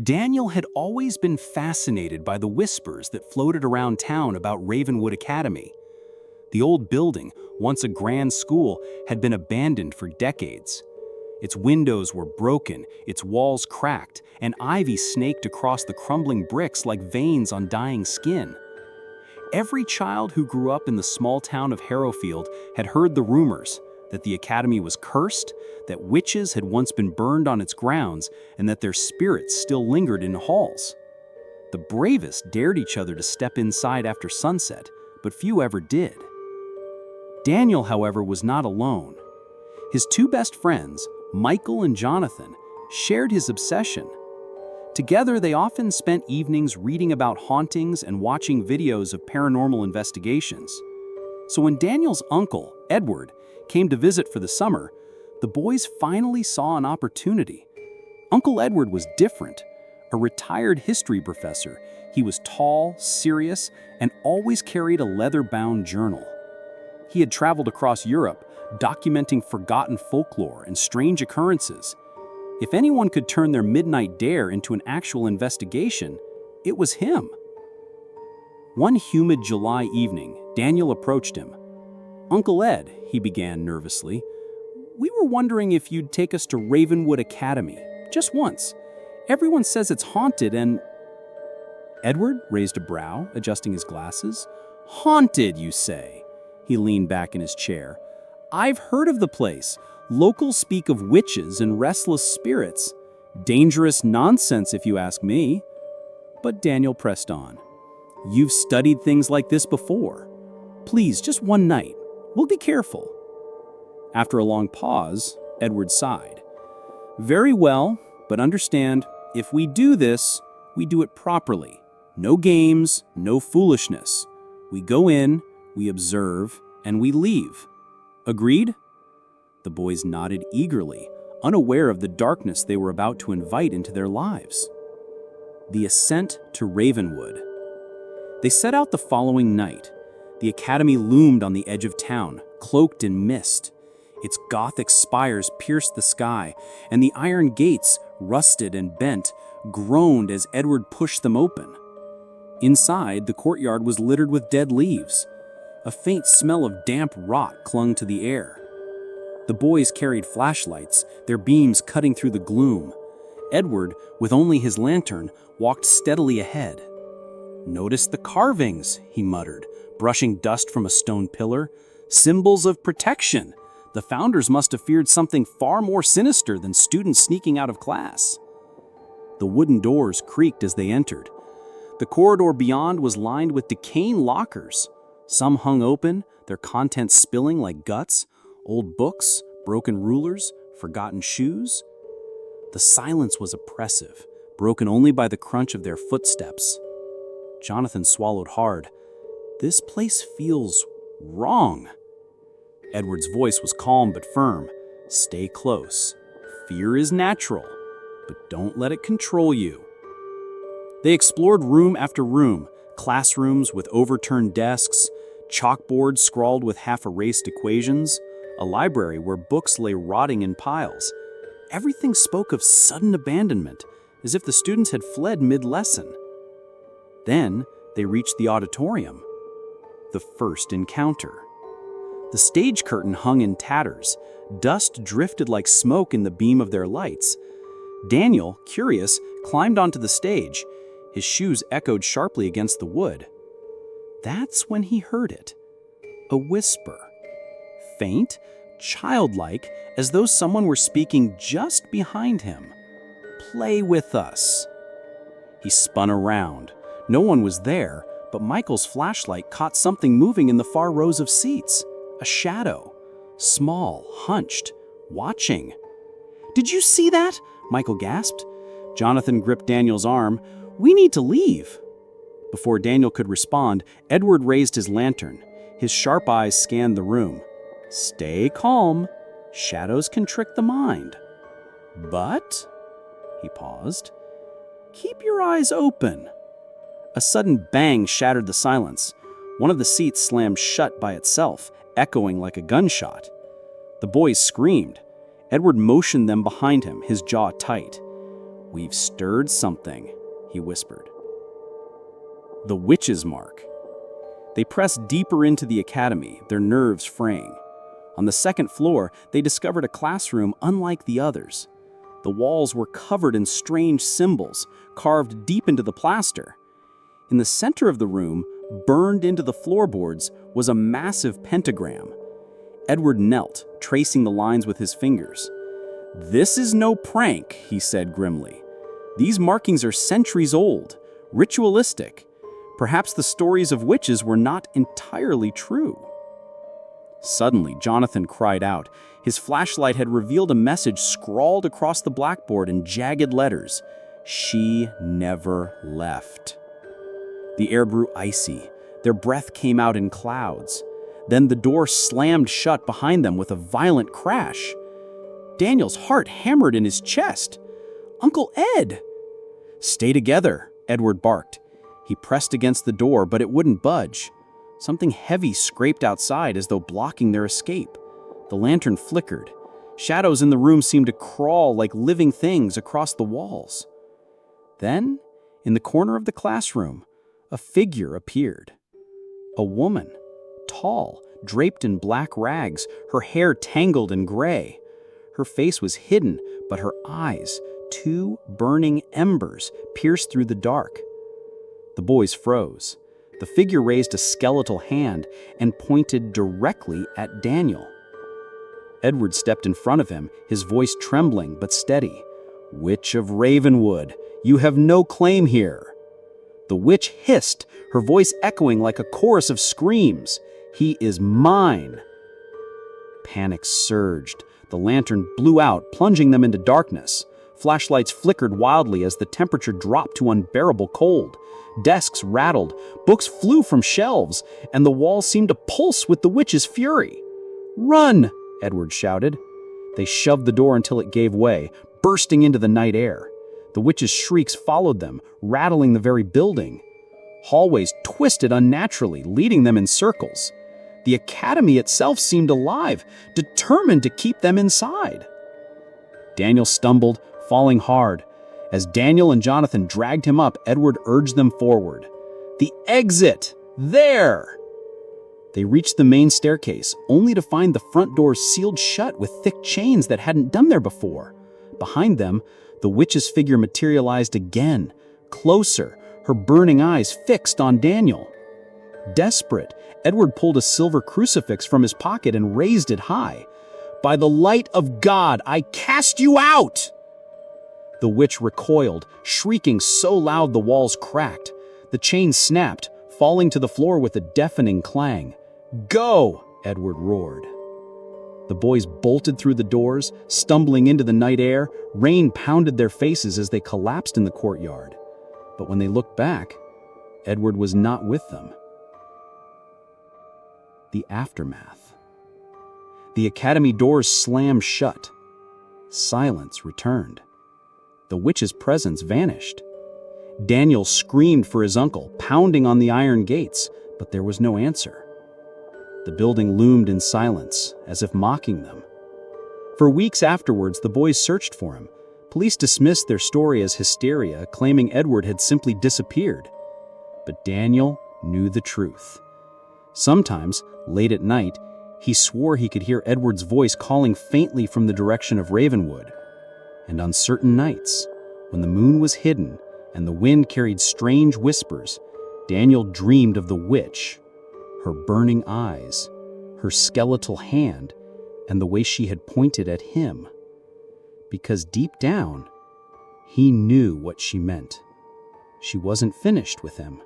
Daniel had always been fascinated by the whispers that floated around town about Ravenwood Academy. The old building, once a grand school, had been abandoned for decades. Its windows were broken, its walls cracked, and ivy snaked across the crumbling bricks like veins on dying skin. Every child who grew up in the small town of Harrowfield had heard the rumors that the academy was cursed, that witches had once been burned on its grounds, and that their spirits still lingered in halls. The bravest dared each other to step inside after sunset, but few ever did. Daniel, however, was not alone. His two best friends, Michael and Jonathan, shared his obsession. Together, they often spent evenings reading about hauntings and watching videos of paranormal investigations. So when Daniel's uncle, Edward, came to visit for the summer, the boys finally saw an opportunity. Uncle Edward was different. A retired history professor, he was tall, serious, and always carried a leather-bound journal. He had traveled across Europe, documenting forgotten folklore and strange occurrences. If anyone could turn their midnight dare into an actual investigation, it was him. One humid July evening, Daniel approached him. "Uncle Ed," he began nervously, "we were wondering if you'd take us to Ravenwood Academy, just once. Everyone says it's haunted and—" Edward raised a brow, adjusting his glasses. "Haunted, you say?" He leaned back in his chair. "I've heard of the place. Locals speak of witches and restless spirits. Dangerous nonsense, if you ask me." But Daniel pressed on. "You've studied things like this before. Please, just one night. We'll be careful." After a long pause, Edward sighed. "Very well, but understand, if we do this, we do it properly. No games, no foolishness. We go in, we observe, and we leave. Agreed?" The boys nodded eagerly, unaware of the darkness they were about to invite into their lives. The ascent to Ravenwood. They set out the following night. The academy loomed on the edge of town, cloaked in mist. Its Gothic spires pierced the sky, and the iron gates, rusted and bent, groaned as Edward pushed them open. Inside, the courtyard was littered with dead leaves. A faint smell of damp rot clung to the air. The boys carried flashlights, their beams cutting through the gloom. Edward, with only his lantern, walked steadily ahead. "Notice the carvings," he muttered, brushing dust from a stone pillar. "Symbols of protection. The founders must have feared something far more sinister than students sneaking out of class." The wooden doors creaked as they entered. The corridor beyond was lined with decaying lockers. Some hung open, their contents spilling like guts. Old books, broken rulers, forgotten shoes. The silence was oppressive, broken only by the crunch of their footsteps. Jonathan swallowed hard. "This place feels wrong." Edward's voice was calm but firm. "Stay close. Fear is natural, but don't let it control you." They explored room after room, classrooms with overturned desks, chalkboards scrawled with half-erased equations, a library where books lay rotting in piles. Everything spoke of sudden abandonment, as if the students had fled mid-lesson. Then they reached the auditorium. The first encounter. The stage curtain hung in tatters. Dust drifted like smoke in the beam of their lights. Daniel, curious, climbed onto the stage. His shoes echoed sharply against the wood. That's when he heard it. A whisper. Faint, childlike, as though someone were speaking just behind him. "Play with us." He spun around. No one was there, but Michael's flashlight caught something moving in the far rows of seats. A shadow. Small, hunched, watching. "Did you see that?" Michael gasped. Jonathan gripped Daniel's arm. "We need to leave." Before Daniel could respond, Edward raised his lantern. His sharp eyes scanned the room. "Stay calm. Shadows can trick the mind. But," he paused, "keep your eyes open." A sudden bang shattered the silence. One of the seats slammed shut by itself, echoing like a gunshot. The boys screamed. Edward motioned them behind him, his jaw tight. "We've stirred something," he whispered. The witch's mark. They pressed deeper into the academy, their nerves fraying. On the second floor, they discovered a classroom unlike the others. The walls were covered in strange symbols, carved deep into the plaster. In the center of the room, burned into the floorboards, was a massive pentagram. Edward knelt, tracing the lines with his fingers. "This is no prank," he said grimly. "These markings are centuries old, ritualistic. Perhaps the stories of witches were not entirely true." Suddenly, Jonathan cried out. His flashlight had revealed a message scrawled across the blackboard in jagged letters. "She never left." The air grew icy. Their breath came out in clouds. Then the door slammed shut behind them with a violent crash. Daniel's heart hammered in his chest. "Uncle Ed!" "Stay together," Edward barked. He pressed against the door, but it wouldn't budge. Something heavy scraped outside as though blocking their escape. The lantern flickered. Shadows in the room seemed to crawl like living things across the walls. Then, in the corner of the classroom, a figure appeared. A woman, tall, draped in black rags, her hair tangled in gray. Her face was hidden, but her eyes, two burning embers, pierced through the dark. The boys froze. The figure raised a skeletal hand and pointed directly at Daniel. Edward stepped in front of him, his voice trembling but steady. "Witch of Ravenwood, you have no claim here." The witch hissed, her voice echoing like a chorus of screams. "He is mine." Panic surged. The lantern blew out, plunging them into darkness. Flashlights flickered wildly as the temperature dropped to unbearable cold. Desks rattled, books flew from shelves, and the walls seemed to pulse with the witch's fury. "Run!" Edward shouted. They shoved the door until it gave way, bursting into the night air. The witch's shrieks followed them, rattling the very building. Hallways twisted unnaturally, leading them in circles. The academy itself seemed alive, determined to keep them inside. Daniel stumbled, falling hard. As Daniel and Jonathan dragged him up, Edward urged them forward. "The exit! There!" They reached the main staircase, only to find the front doors sealed shut with thick chains that hadn't done there before. Behind them, the witch's figure materialized again, closer, her burning eyes fixed on Daniel. Desperate, Edward pulled a silver crucifix from his pocket and raised it high. "By the light of God, I cast you out!" The witch recoiled, shrieking so loud the walls cracked. The chain snapped, falling to the floor with a deafening clang. "Go!" Edward roared. The boys bolted through the doors, stumbling into the night air. Rain pounded their faces as they collapsed in the courtyard. But when they looked back, Edward was not with them. The aftermath. The academy doors slammed shut. Silence returned. The witch's presence vanished. Daniel screamed for his uncle, pounding on the iron gates, but there was no answer. The building loomed in silence, as if mocking them. For weeks afterwards, the boys searched for him. Police dismissed their story as hysteria, claiming Edward had simply disappeared. But Daniel knew the truth. Sometimes, late at night, he swore he could hear Edward's voice calling faintly from the direction of Ravenwood. And on certain nights, when the moon was hidden and the wind carried strange whispers, Daniel dreamed of the witch, her burning eyes, her skeletal hand, and the way she had pointed at him. Because deep down, he knew what she meant. She wasn't finished with him.